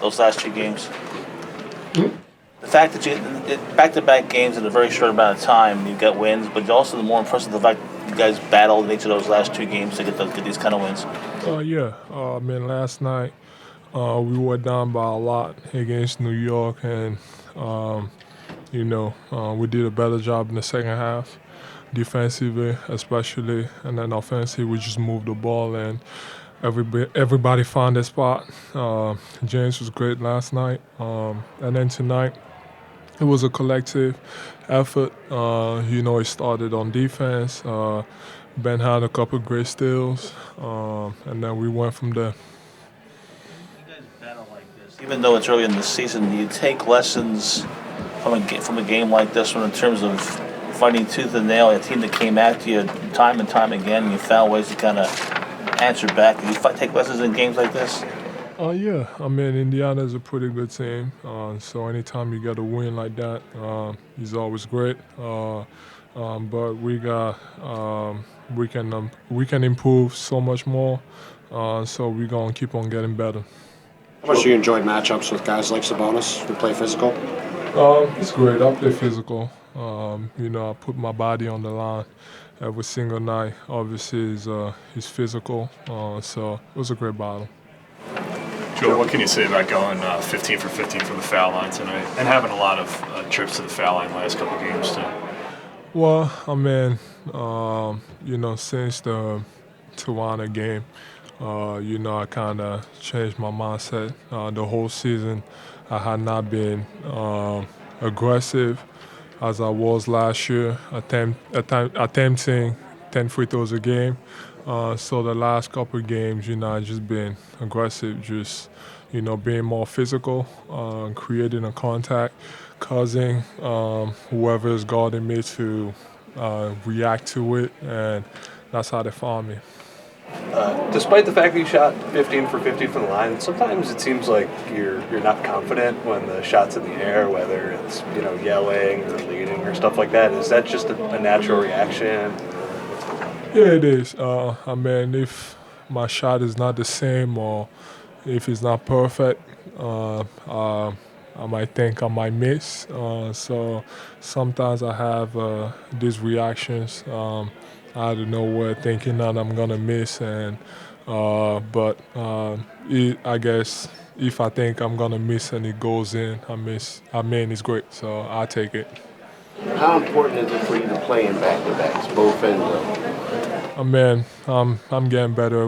those last two games? The fact that you back-to-back games in a very short amount of time, you got wins, but also the more impressive the fact that you guys battled in each of those last two games to get these kind of wins. Yeah. I mean, last night we were down by a lot against New York, and we did a better job in the second half, defensively especially, and then offensively we just moved the ball and everybody found their spot. James was great last night, and then tonight it was a collective effort. It started on defense. Ben had a couple great steals, and then we went from there. You guys battle like this, even though it's early in the season. Do you take lessons from a game like this one in terms of fighting tooth and nail, a team that came after you time and time again, and you found ways to kind of answer back? Do you take lessons in games like this? Yeah. I mean, Indiana's a pretty good team, so anytime you get a win like that, is always great. But we can improve so much more, so we're gonna keep on getting better. How much do you enjoy matchups with guys like Sabonis who play physical? It's great. I play physical. I put my body on the line every single night. Obviously, he's physical, so it was a great battle. Joe, what can you say about going 15 for 15 from the foul line tonight and having a lot of trips to the foul line last couple games too? Well, I mean, since the Toronto game, I kind of changed my mindset. The whole season, I had not been aggressive as I was last year, attempting 10 free throws a game. So the last couple of games, I've just been aggressive, just, being more physical, creating a contact, causing whoever is guarding me to react to it, and that's how they found me. Despite the fact that you shot 15 for 50 from the line, sometimes it seems like you're not confident when the shot's in the air, whether it's yelling or leading or stuff like that. Is that just a natural reaction? Yeah, it is. I mean, if my shot is not the same or if it's not perfect, I might think I might miss. So sometimes I have these reactions out of nowhere, thinking that I'm gonna miss, I guess if I think I'm gonna miss and it goes in, I miss. I mean, it's great, so I take it. How important is it for you to play in back-to-backs, both ends? I mean, I'm getting better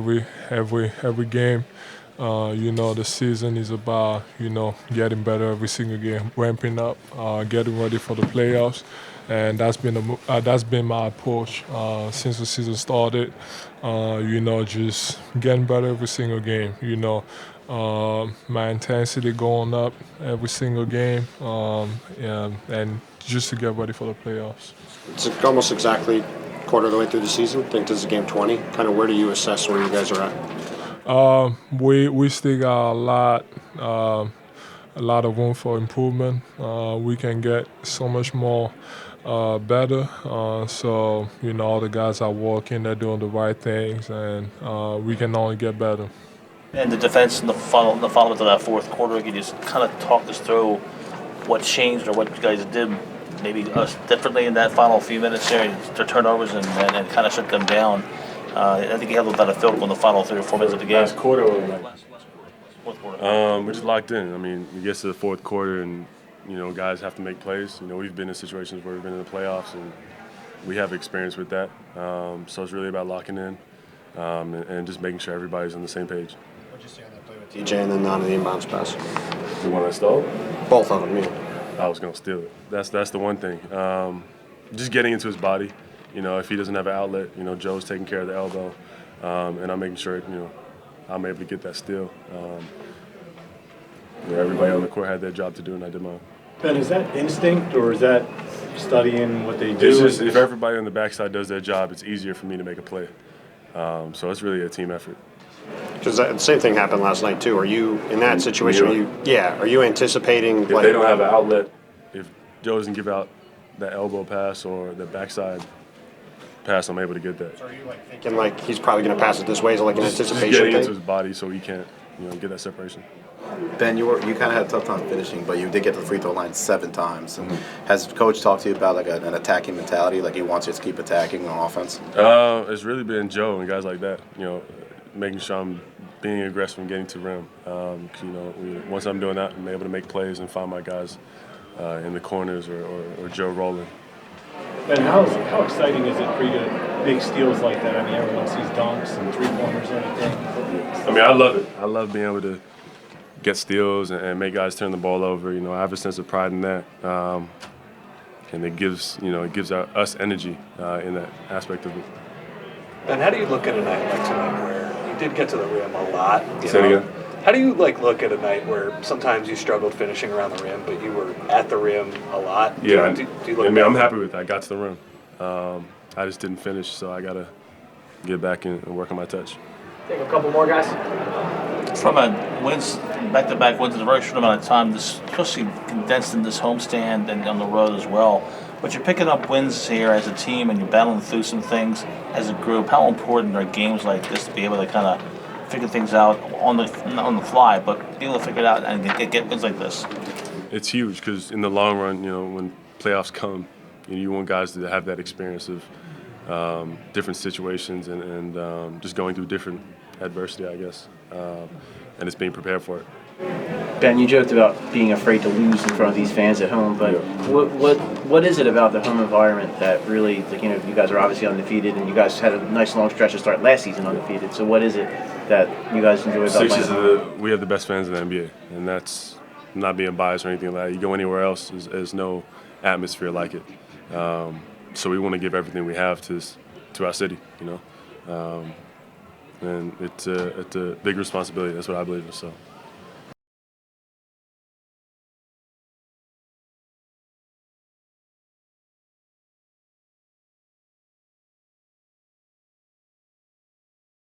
every game. The season is about getting better every single game, ramping up, getting ready for the playoffs, and that's been my approach since the season started. Just getting better every single game. My intensity going up every single game, and just to get ready for the playoffs. It's almost exactly a quarter of the way through the season. I think this is game 20. Kind of where do you assess where you guys are at? We still got a lot of room for improvement. We can get so much more better. So all the guys are working, they're doing the right things, and we can only get better. And the defense in the follow-up to that fourth quarter, can you just kind of talk us through what changed or what you guys did maybe differently in that final few minutes there, the turnovers, and kind of shut them down? I think you have a better feel on the final 3 or 4 minutes of the game. Last quarter or Fourth quarter. we're just locked in. I mean, it gets to the fourth quarter and, guys have to make plays. We've been in situations where we've been in the playoffs and we have experience with that. So it's really about locking in and just making sure everybody's on the same page. What'd you see on that play with TJ and then on the inbounds pass? The one I stole? Both of them, yeah. I was going to steal it. That's the one thing. Just getting into his body. If he doesn't have an outlet, Joe's taking care of the elbow, and I'm making sure, I'm able to get that steal. Everybody on the court had their job to do, and I did mine. Ben, is that instinct or is that studying what they do? It's just, if everybody on the backside does their job, it's easier for me to make a play. So it's really a team effort. Because the same thing happened last night too. Are you in that situation? Are you anticipating? If they don't have an outlet, if Joe doesn't give out that elbow pass or the backside pass, I'm able to get that. So are you thinking he's probably going to pass it this way? Is it like an anticipation getting thing? into his body so he can't get that separation. Ben, you kind of had a tough time finishing, but you did get to the free throw line 7 times. And has coach talked to you about like an attacking mentality, like he wants you to keep attacking on offense? It's really been Joe and guys like that. Making sure I'm being aggressive and getting to the rim. Once I'm doing that, I'm able to make plays and find my guys in the corners or Joe rolling. Ben, how exciting is it for you to make steals like that? I mean, everyone sees dunks and three-pointers and everything. I mean, I love it. I love being able to get steals and make guys turn the ball over. I have a sense of pride in that, and it gives us energy in that aspect of it. Ben, how do you look at a night like tonight where you did get to the rim a lot? Say it again. How do you look at a night where sometimes you struggled finishing around the rim, but you were at the rim a lot? Yeah, Do you look I'm happy with that. I got to the rim. I just didn't finish, so I got to get back and work on my touch. Take a couple more, guys. From a back-to-back wins in a very short amount of time, especially condensed in this homestand and on the road as well. But you're picking up wins here as a team, and you're battling through some things as a group. How important are games like this to be able to kind of figure things out on the fly, but be able to figure it out and get wins like this? It's huge because in the long run, when playoffs come, you want guys to have that experience of different situations and just going through different adversity, I guess, and it's being prepared for it. Ben, you joked about being afraid to lose in front of these fans at home, but what is it about the home environment that really, you guys are obviously undefeated, and you guys had a nice long stretch to start last season undefeated. So what is it that you guys enjoy about playing? We have the best fans in the NBA, and that's not being biased or anything like that. You go anywhere else, there's no atmosphere like it. So we want to give everything we have to our city, and it's a big responsibility. That's what I believe in. So.